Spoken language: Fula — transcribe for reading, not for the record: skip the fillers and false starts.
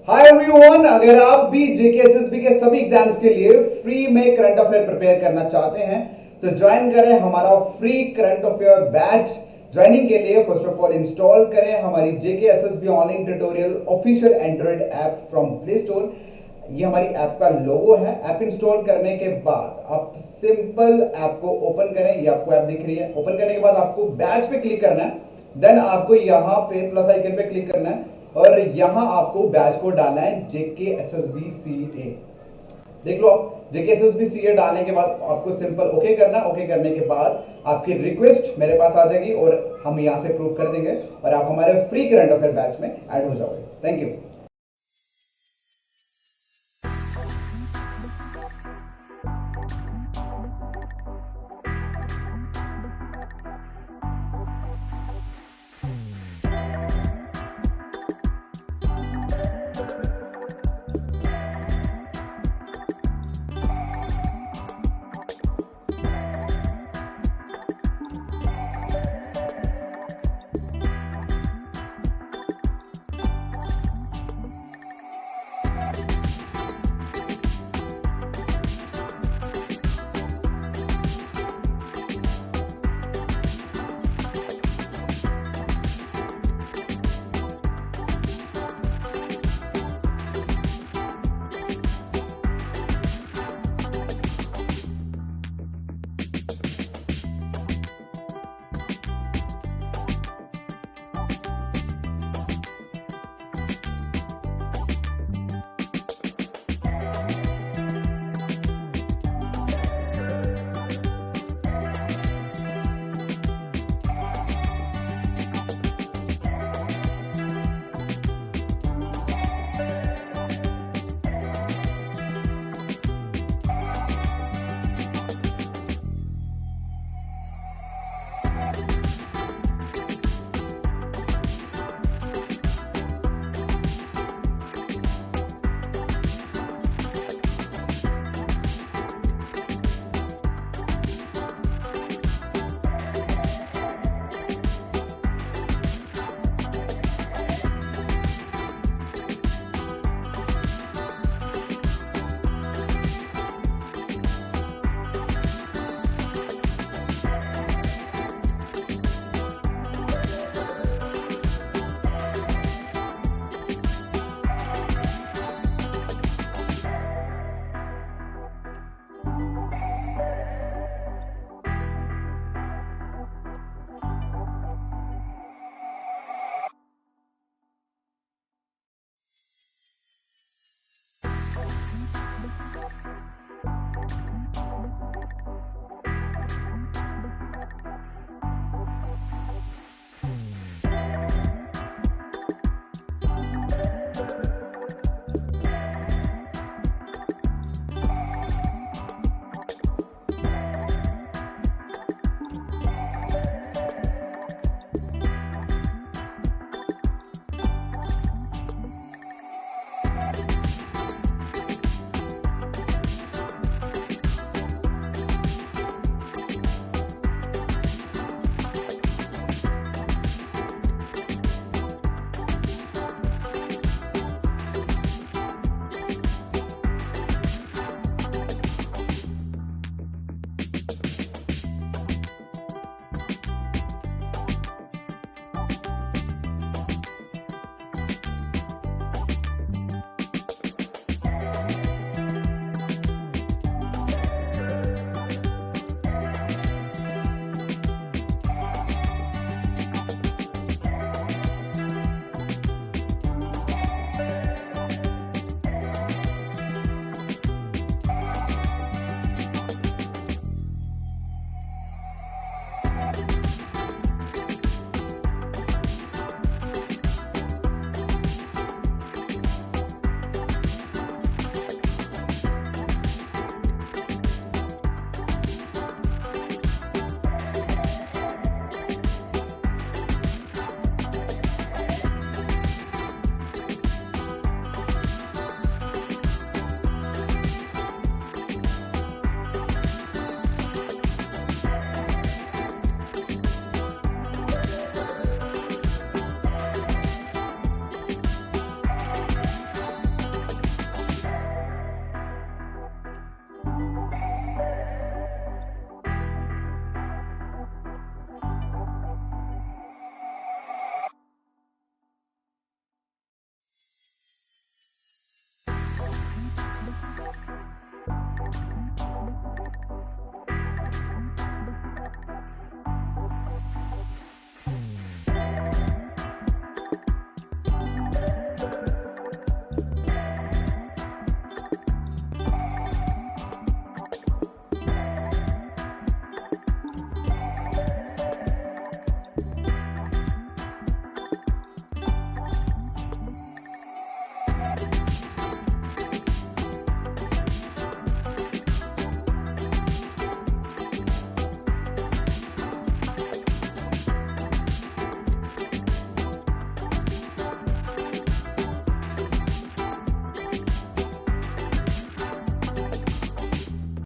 Hi everyone, अगर आप भी जेकेएसएसबी के सभी एग्जाम्स के लिए फ्री में करंट अफेयर प्रिपेयर करना चाहते हैं तो ज्वाइन करें हमारा free current affair batch. Joining के लिए फर्स्ट ऑफ ऑल इंस्टॉल करें हमारी JKSSB online tutorial official Android app from play store. ये हमारी ऐप का लोगो है। ऐप इंस्टॉल करने के बाद आप सिंपल ऐप को ओपन करें। ये आपको ऐप दिख रही है। ओपन करने के बाद आपको बैच पे क्लिक करना है। देन आपको यहाँ पे प्लस आइकन पे क्लिक करना है और यहां आपको बैच को डालना है JKSSB CA। देख लो, आप JKSSB CA डालने के बाद आपको सिंपल ओके करना। ओके करने के बाद आपकी रिक्वेस्ट मेरे पास आ जाएगी और हम यहां से प्रूव कर देंगे और आप हमारे फ्री करंट अफेयर बैच में ऐड हो जाओगे। Thank you.